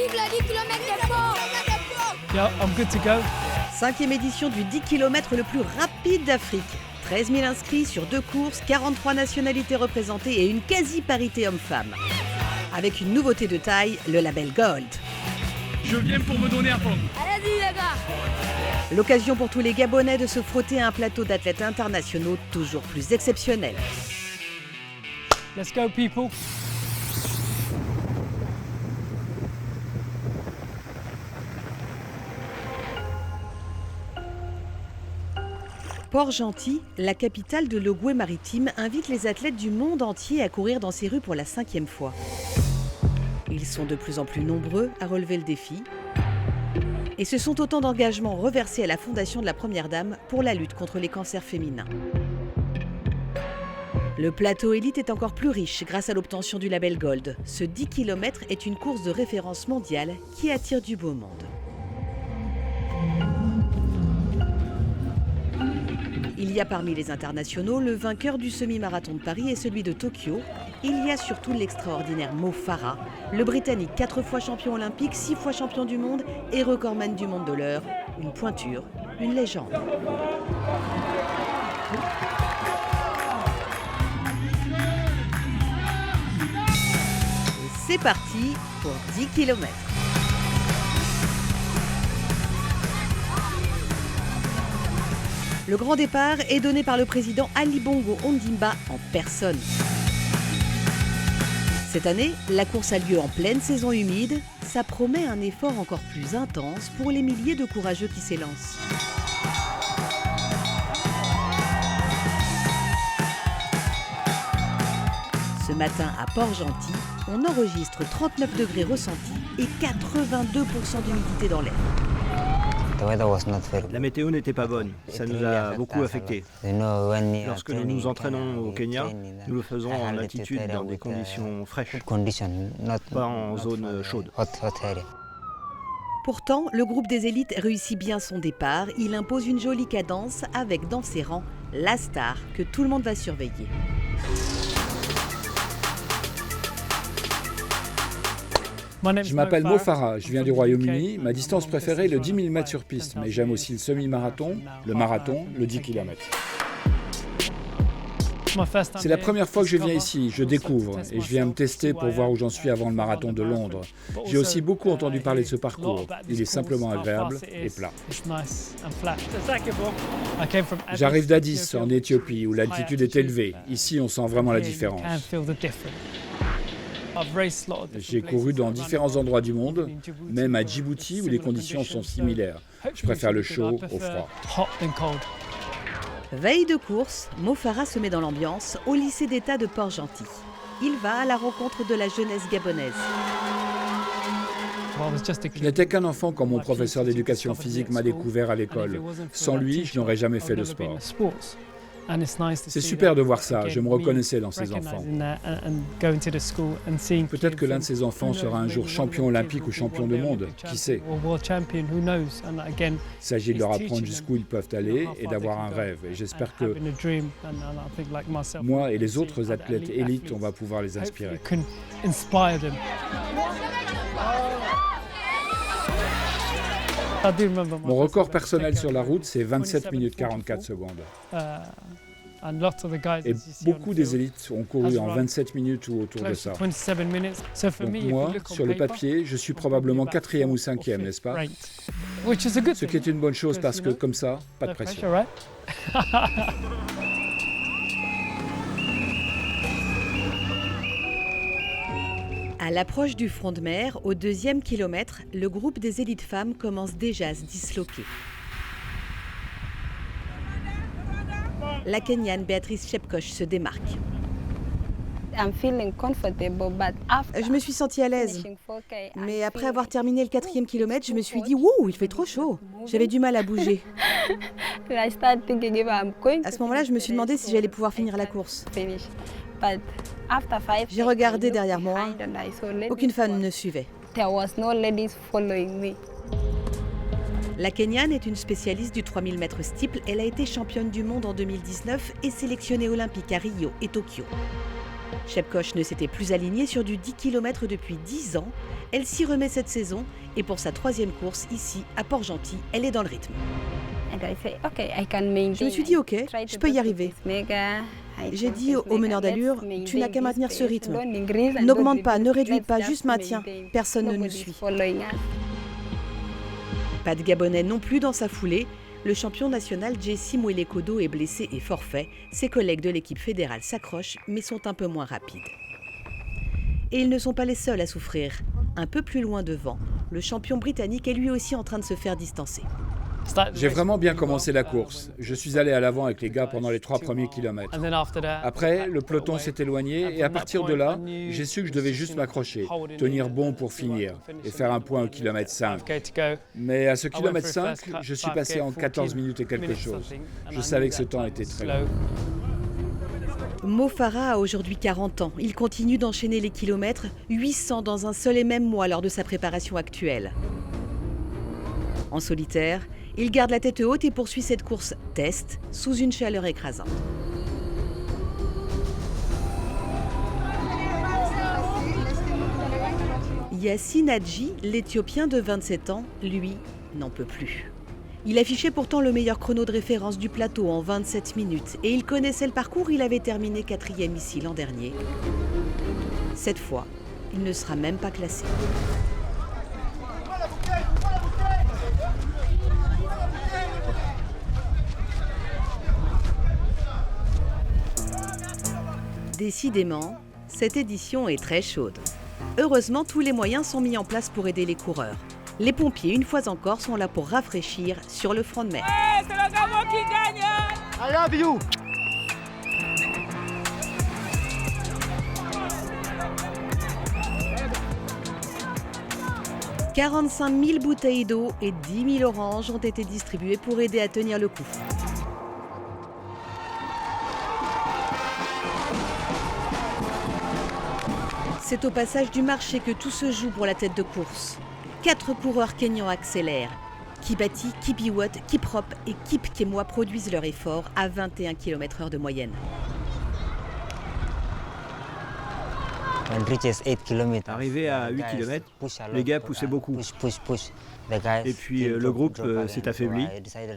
Vive la 10 km des Port. Yeah, I'm good to go. 5e édition du 10 km le plus rapide d'Afrique. 13 000 inscrits sur 2 courses, 43 nationalités représentées et une quasi-parité homme-femme. Avec une nouveauté de taille, le label Gold. Je viens pour me donner à fond. Allez-y les gars. L'occasion pour tous les Gabonais de se frotter à un plateau d'athlètes internationaux toujours plus exceptionnel. Let's go people. Port-Gentil, la capitale de l'Ogooué maritime, invite les athlètes du monde entier à courir dans ses rues pour la 5e fois. Ils sont de plus en plus nombreux à relever le défi. Et ce sont autant d'engagements reversés à la Fondation de la Première Dame pour la lutte contre les cancers féminins. Le plateau élite est encore plus riche grâce à l'obtention du label Gold. Ce 10 km est une course de référence mondiale qui attire du beau monde. Il y a parmi les internationaux le vainqueur du semi-marathon de Paris et celui de Tokyo. Il y a surtout l'extraordinaire Mo Farah, le Britannique 4 fois champion olympique, 6 fois champion du monde et recordman du monde de l'heure. Une pointure, une légende. Et c'est parti pour 10 km. Le grand départ est donné par le président Ali Bongo Ondimba en personne. Cette année, la course a lieu en pleine saison humide. Ça promet un effort encore plus intense pour les milliers de courageux qui s'élancent. Ce matin à Port-Gentil, on enregistre 39 degrés ressentis et 82% d'humidité dans l'air. La météo n'était pas bonne, ça nous a beaucoup affecté. Lorsque nous nous entraînons au Kenya, nous le faisons en altitude dans des conditions fraîches, pas en zone chaude. Pourtant, le groupe des élites réussit bien son départ. Il impose une jolie cadence avec dans ses rangs la star que tout le monde va surveiller. Je m'appelle Mo Farah, je viens du Royaume-Uni. Ma distance préférée est le 10 000 mètres sur piste, mais j'aime aussi le semi-marathon, le marathon, le 10 km. C'est la première fois que je viens ici, je découvre et je viens me tester pour voir où j'en suis avant le marathon de Londres. J'ai aussi beaucoup entendu parler de ce parcours. Il est simplement agréable et plat. J'arrive d'Addis, en Éthiopie, où l'altitude est élevée. Ici, on sent vraiment la différence. J'ai couru dans différents endroits du monde, même à Djibouti où les conditions sont similaires. Je préfère le chaud au froid. Veille de course, Mo Farah se met dans l'ambiance au lycée d'État de Port-Gentil. Il va à la rencontre de la jeunesse gabonaise. Je n'étais qu'un enfant quand mon professeur d'éducation physique m'a découvert à l'école. Sans lui, je n'aurais jamais fait de sport. C'est super de voir ça, je me reconnaissais dans ces enfants. Peut-être que l'un de ces enfants sera un jour champion olympique ou champion du monde, qui sait. Il s'agit de leur apprendre jusqu'où ils peuvent aller et d'avoir un rêve. Et j'espère que moi et les autres athlètes élites, on va pouvoir les inspirer. Mon record personnel sur la route, c'est 27 minutes 44 secondes. Et beaucoup des élites ont couru en 27 minutes ou autour de ça. Donc moi, sur le papier, je suis probablement 4e ou 5e, n'est-ce pas? Ce qui est une bonne chose parce que comme ça, pas de pression. À l'approche du front de mer, au 2e kilomètre, le groupe des élites femmes commence déjà à se disloquer. La Kenyane Béatrice Chepkoch se démarque. Je me suis sentie à l'aise, mais après avoir terminé le 4e kilomètre, je me suis dit « Wouh, il fait trop chaud !» J'avais du mal à bouger. À ce moment-là, je me suis demandé si j'allais pouvoir finir la course. J'ai regardé derrière moi, aucune femme ne suivait. La Kenyane est une spécialiste du 3000 mètres steeple. Elle a été championne du monde en 2019 et sélectionnée olympique à Rio et Tokyo. Chepkoch ne s'était plus alignée sur du 10 km depuis 10 ans. Elle s'y remet cette saison et pour sa 3e course ici à Port-Gentil, elle est dans le rythme. Je me suis dit ok, je peux y arriver. J'ai dit au meneur d'allure, tu n'as qu'à maintenir ce rythme. N'augmente pas, ne réduis pas, juste maintiens. Personne ne nous suit. Pas de Gabonais non plus dans sa foulée. Le champion national Jesse Mwelekodo est blessé et forfait. Ses collègues de l'équipe fédérale s'accrochent, mais sont un peu moins rapides. Et ils ne sont pas les seuls à souffrir. Un peu plus loin devant, le champion britannique est lui aussi en train de se faire distancer. J'ai vraiment bien commencé la course. Je suis allé à l'avant avec les gars pendant les 3 premiers kilomètres. Après, le peloton s'est éloigné et à partir de là, j'ai su que je devais juste m'accrocher, tenir bon pour finir et faire un point au kilomètre 5. Mais à ce kilomètre 5, je suis passé en 14 minutes et quelque chose. Je savais que ce temps était très long. Mo Farah a aujourd'hui 40 ans. Il continue d'enchaîner les kilomètres, 800 dans un seul et même mois lors de sa préparation actuelle. En solitaire, il garde la tête haute et poursuit cette course test sous une chaleur écrasante. Yassine Hadji, l'Éthiopien de 27 ans, lui, n'en peut plus. Il affichait pourtant le meilleur chrono de référence du plateau en 27 minutes et il connaissait le parcours, il avait terminé 4e ici l'an dernier. Cette fois, il ne sera même pas classé. Décidément, cette édition est très chaude. Heureusement, tous les moyens sont mis en place pour aider les coureurs. Les pompiers, une fois encore, sont là pour rafraîchir sur le front de mer. Hey, c'est le Gabon qui gagne! I love you! « 45 000 bouteilles d'eau et 10 000 oranges ont été distribuées pour aider à tenir le coup. C'est au passage du marché que tout se joue pour la tête de course. 4 coureurs kényans accélèrent. Kibati, Kibiwot, Kiprop et Kipkemois produisent leur effort à 21 km/h de moyenne. Arrivé à 8 km, les gars poussaient beaucoup. Et puis le groupe s'est affaibli.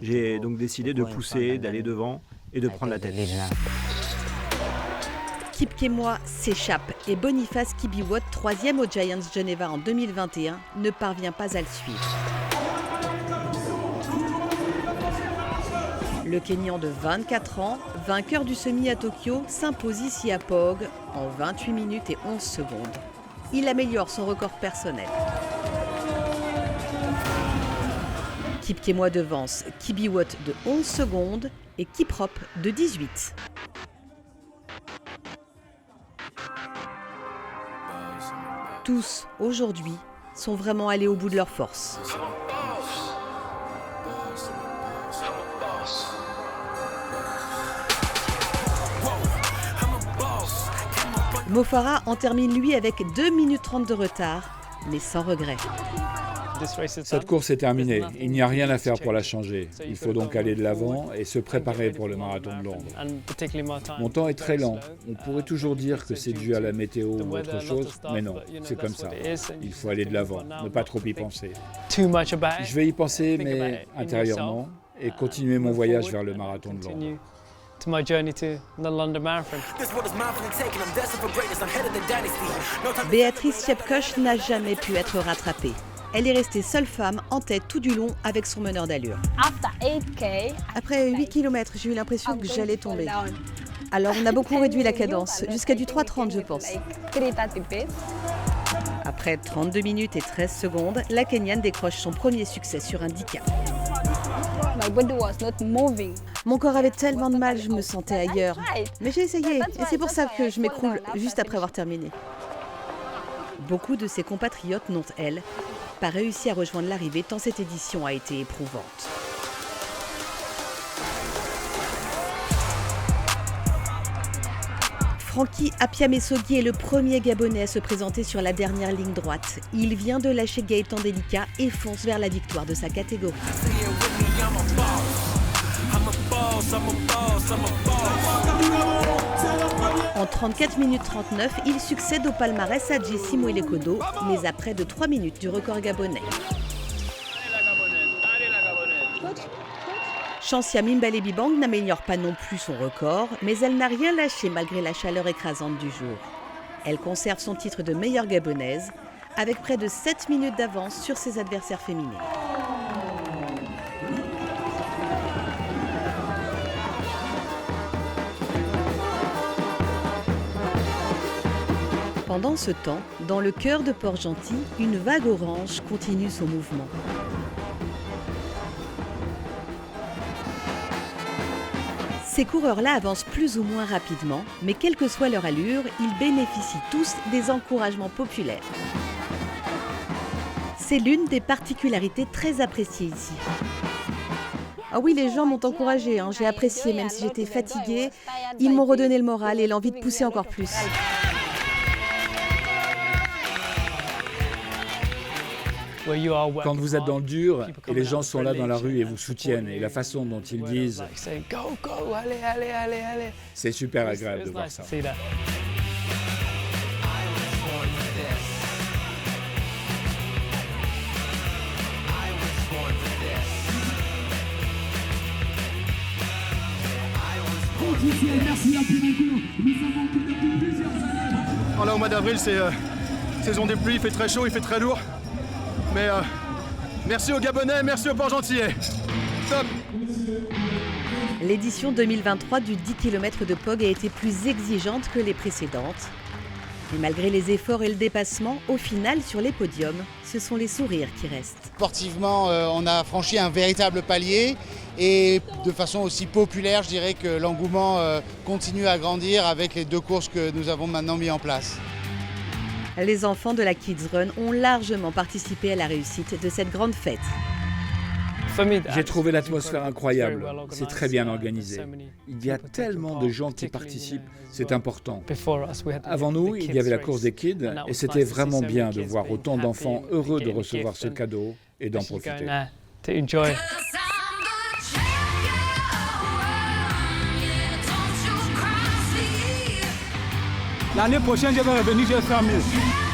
J'ai donc décidé de pousser, d'aller devant et de prendre la tête. Kipkemois s'échappe et Boniface Kibiwot, 3e au Giants Geneva en 2021, ne parvient pas à le suivre. Le Kényan de 24 ans, vainqueur du semi à Tokyo, s'impose ici à Pog en 28 minutes et 11 secondes. Il améliore son record personnel. Kipkemois devance Kibiwot de 11 secondes et Kiprop de 18. Tous, aujourd'hui, sont vraiment allés au bout de leur force. Mo Farah en termine lui avec 2 minutes 30 de retard, mais sans regret. Cette course est terminée. Il n'y a rien à faire pour la changer. Il faut donc aller de l'avant et se préparer pour le marathon de Londres. Mon temps est très lent. On pourrait toujours dire que c'est dû à la météo ou autre chose, mais non, c'est comme ça. Il faut aller de l'avant, ne pas trop y penser. Je vais y penser, mais intérieurement, et continuer mon voyage vers le marathon de Londres. Béatrice Chepkoch n'a jamais pu être rattrapée. Elle est restée seule femme en tête tout du long avec son meneur d'allure. Après 8 km, j'ai eu l'impression que j'allais tomber. Alors on a beaucoup réduit la cadence, jusqu'à du 3:30 je pense. Après 32 minutes et 13 secondes, la Kenyane décroche son premier succès sur un 10K. Mon corps avait tellement de mal, je me sentais ailleurs. Mais j'ai essayé, et c'est pour ça que je m'écroule juste après avoir terminé. Beaucoup de ses compatriotes n'ont, elles, pas réussi à rejoindre l'arrivée tant cette édition a été éprouvante. Francky Apiamesogui est le premier Gabonais à se présenter sur la dernière ligne droite. Il vient de lâcher Gaëtan Delika et fonce vers la victoire de sa catégorie. En 34 minutes 39, il succède au palmarès à Jessie Moelekodo, mais à près de 3 minutes du record gabonais. Chancia Mimbale Bibang n'améliore pas non plus son record, mais elle n'a rien lâché malgré la chaleur écrasante du jour. Elle conserve son titre de meilleure gabonaise, avec près de 7 minutes d'avance sur ses adversaires féminines. Pendant ce temps, dans le cœur de Port-Gentil, une vague orange continue son mouvement. Ces coureurs-là avancent plus ou moins rapidement, mais quelle que soit leur allure, ils bénéficient tous des encouragements populaires. C'est l'une des particularités très appréciées ici. Ah oui, les gens m'ont encouragée, j'ai apprécié, même si j'étais fatiguée, ils m'ont redonné le moral et l'envie de pousser encore plus. Quand vous êtes dans le dur et les gens sont là dans la rue et vous soutiennent, et la façon dont ils disent « Go, go, allez, allez, allez, allez », c'est super agréable de voir ça. Là, au mois d'avril, c'est saison des pluies, il fait très chaud, il fait très lourd. Mais merci aux Gabonais, merci aux Port-Gentillais. Top. L'édition 2023 du 10 km de Pog a été plus exigeante que les précédentes. Et malgré les efforts et le dépassement, au final, sur les podiums, ce sont les sourires qui restent. Sportivement, on a franchi un véritable palier et de façon aussi populaire, je dirais que l'engouement continue à grandir avec les 2 courses que nous avons maintenant mis en place. Les enfants de la Kids Run ont largement participé à la réussite de cette grande fête. J'ai trouvé l'atmosphère incroyable, c'est très bien organisé. Il y a tellement de gens qui participent, c'est important. Avant nous, il y avait la course des kids et c'était vraiment bien de voir autant d'enfants heureux de recevoir ce cadeau et d'en profiter. L'année prochaine, je vais revenir, je vais faire mieux.